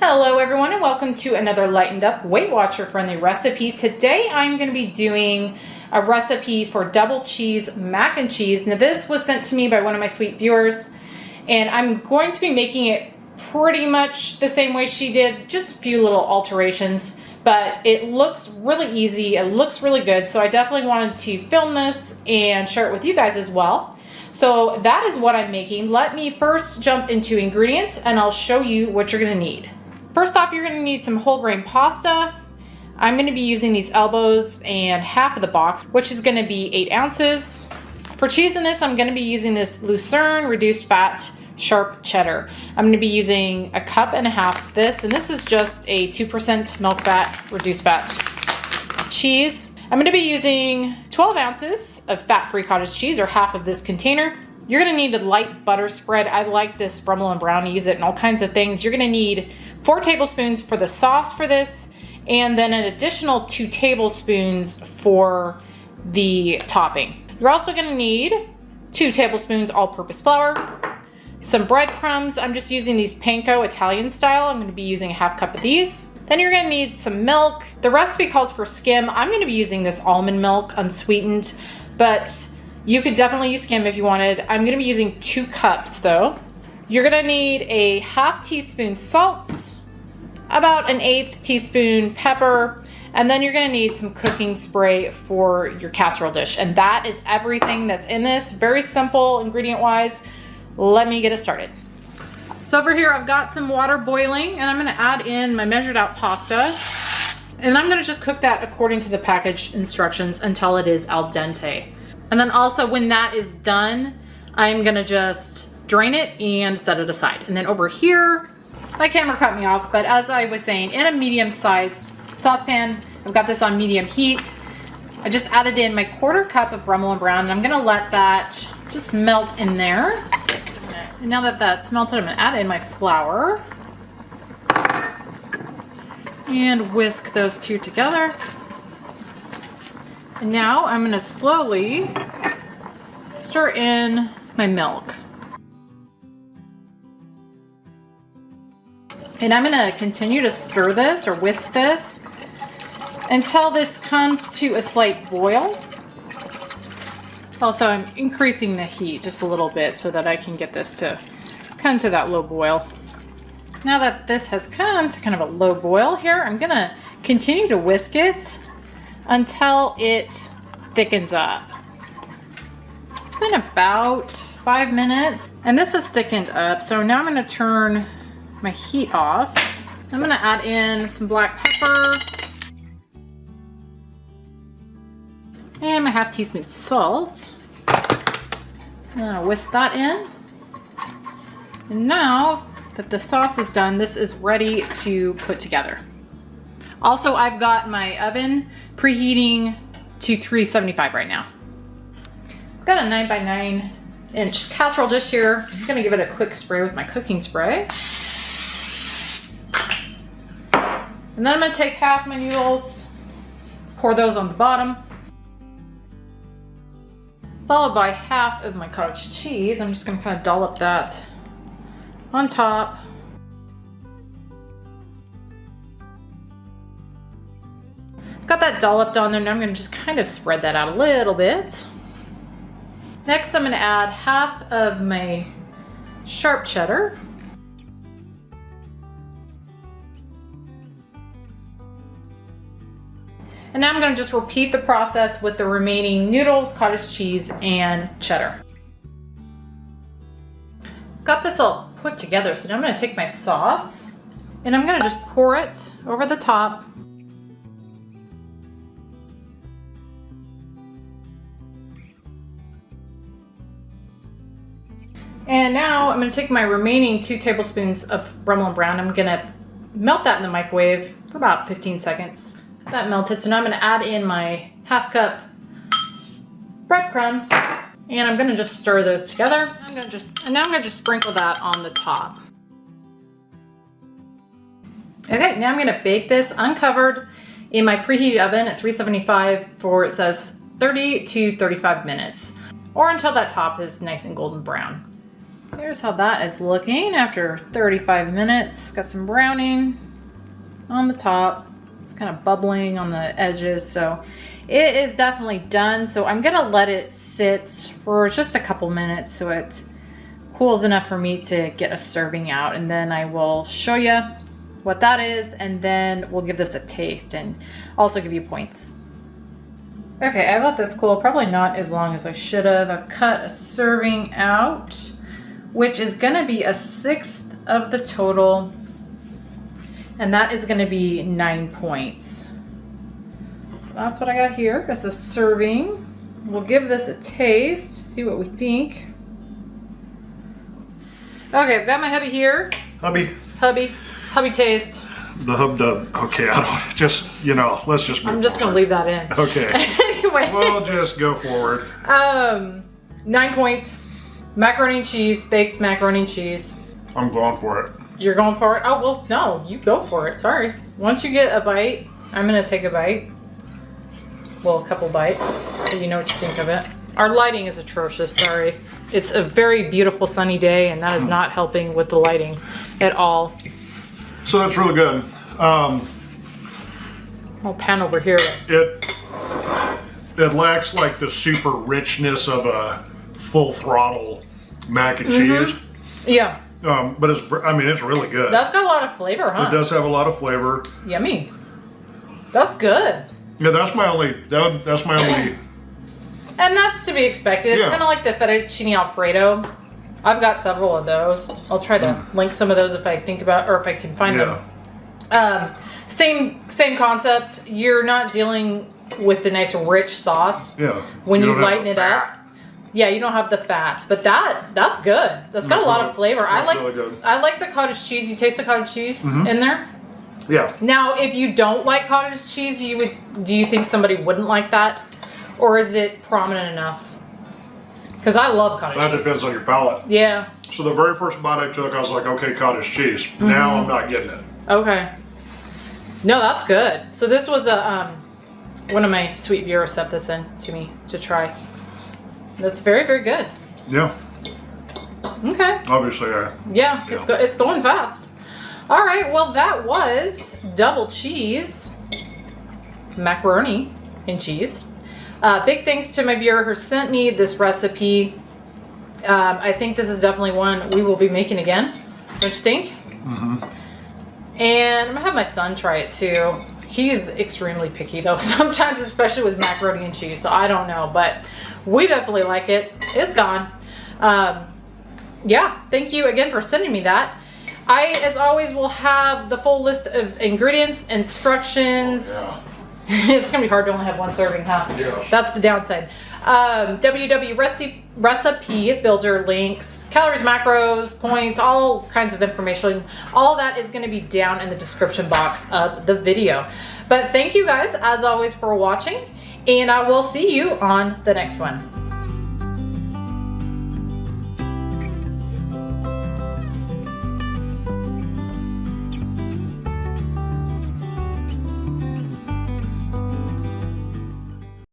Hello everyone and welcome to another lightened up Weight Watcher friendly recipe. Today I'm going to be doing a recipe for double cheese mac and cheese. Now this was sent to me by one of my sweet viewers and I'm going to be making it pretty much the same way she did, just a few little alterations, but it looks really easy, it looks really good, so I definitely wanted to film this and share it with you guys as well. So that is what I'm making. Let me first jump into ingredients and I'll show you what you're going to need. First off, you're going to need some whole grain pasta. I'm going to be using these elbows and half of the box, which is going to be 8 ounces. For cheese in this, I'm going to be using this Lucerne reduced fat sharp cheddar. I'm going to be using 1.5 cups of this, and this is just a 2% milk fat reduced fat cheese. I'm going to be using 12 ounces of fat-free cottage cheese, or half of this container. You're going to need a light butter spread. I like this Brummel & Brown. I use it in all kinds of things. You're going to need 4 tablespoons for the sauce for this, and then an additional 2 tablespoons for the topping. You're also going to need 2 tablespoons all-purpose flour, some breadcrumbs. I'm just using these panko Italian style. I'm going to be using 1/2 cup of these. Then you're going to need some milk. The recipe calls for skim. I'm going to be using this almond milk, unsweetened, but you could definitely use skim if you wanted. I'm going to be using 2 cups though. You're going to need a 1/2 teaspoon salt, about an 1/8 teaspoon pepper, and then you're going to need some cooking spray for your casserole dish. And that is everything that's in this. Very simple ingredient wise. Let me get it started. So over here I've got some water boiling and I'm going to add in my measured out pasta. And I'm going to just cook that according to the package instructions until it is al dente. And then also when that is done, I'm going to just drain it and set it aside. And then over here, my camera cut me off, but as I was saying, in a medium-sized saucepan, I've got this on medium heat. I just added in my 1/4 cup of Brummel & Brown, and I'm going to let that just melt in there. And now that that's melted, I'm going to add in my flour and whisk those two together. And now I'm going to slowly stir in my milk. And I'm going to continue to stir this or whisk this until this comes to a slight boil. Also, I'm increasing the heat just a little bit so that I can get this to come to that low boil. Now that this has come to kind of a low boil here, I'm going to continue to whisk it until it thickens up. It's been about 5 minutes and this is thickened up. So now I'm going to turn my heat off. I'm going to add in some black pepper and my 1/2 teaspoon salt. I'm going to whisk that in. And now that the sauce is done, this is ready to put together. Also, I've got my oven preheating to 375 right now. I've got a 9 by 9 inch casserole dish here. I'm going to give it a quick spray with my cooking spray. And then I'm going to take half my noodles, pour those on the bottom, followed by half of my cottage cheese. I'm just going to kind of dollop that on top. Got that dolloped on there. Now I'm going to just kind of spread that out a little bit. Next, I'm going to add half of my sharp cheddar. And now I'm going to just repeat the process with the remaining noodles, cottage cheese, and cheddar. Got this all put together, so now I'm going to take my sauce and I'm going to just pour it over the top. And now I'm going to take my remaining 2 tablespoons of Brummel & Brown. I'm going to melt that in the microwave for about 15 seconds. That melted, so now I'm going to add in my 1/2 cup breadcrumbs and I'm going to just stir those together. And now I'm going to just sprinkle that on the top. Okay, now I'm going to bake this uncovered in my preheated oven at 375 for, it says, 30 to 35 minutes, or until that top is nice and golden brown. Here's how that is looking after 35 minutes. Got some browning on the top. It's kind of bubbling on the edges, so it is definitely done. So I'm gonna let it sit for just a couple minutes so it cools enough for me to get a serving out, and then I will show you what that is, and then we'll give this a taste and also give you points. Okay, I let this cool probably not as long as I should have. I've cut a serving out, which is gonna be 1/6 of the total, and that is gonna be 9 points. So that's what I got here, just a serving. We'll give this a taste, see what we think. Okay, I've got my hubby here. Hubby taste. The hub dub. Okay, I don't, just, you know, let's just move I'm just forward. gonna leave that in. Okay. Anyway. We'll just go forward. 9 points. Macaroni and cheese, baked macaroni and cheese. I'm going for it. You're going for it? Oh, well, no, you go for it. Sorry. Once you get a bite, I'm gonna take a bite. Well, a couple bites, so you know what you think of it. Our lighting is atrocious, sorry. It's a very beautiful sunny day, and that is not helping with the lighting at all. So that's really good. I'll pan over here. It lacks like the super richness of a full throttle mac and cheese. Yeah. But it's really good. That's got a lot of flavor, huh? It does have a lot of flavor. Yummy. That's good. Yeah, that's my only. And that's to be expected. It's kind of like the fettuccine Alfredo. I've got several of those. I'll try to link some of those if I think about, or if I can find them. Same concept. You're not dealing with the nice rich sauce. Yeah. When you lighten it up. Yeah, you don't have the fat, but that's good. That's got a lot of flavor. Really good. I like the cottage cheese. You taste the cottage cheese in there? Yeah. Now, if you don't like cottage cheese, do you think somebody wouldn't like that? Or is it prominent enough? Because I love cottage cheese. That depends on your palate. Yeah. So the very first bite I took, I was like, okay, cottage cheese. Now I'm not getting it. Okay. No, that's good. So this was one of my sweet viewers sent this in to me to try. That's very, very good. Yeah. Okay. Obviously, Yeah, it's going fast. All right, well, that was double cheese macaroni and cheese. Big thanks to my viewer who sent me this recipe. I think this is definitely one we will be making again. Don't you think? And I'm gonna have my son try it too. He's extremely picky though, sometimes, especially with macaroni and cheese, so I don't know, but we definitely like it. It's gone. Yeah, thank you again for sending me that. I, as always, will have the full list of ingredients, instructions. Yeah. It's gonna be hard to only have one serving, huh? Yeah. That's the downside. www recipe builder links, calories, macros, points, all kinds of information. All that is going to be down in the description box of the video. But thank you guys, as always, for watching, and I will see you on the next one.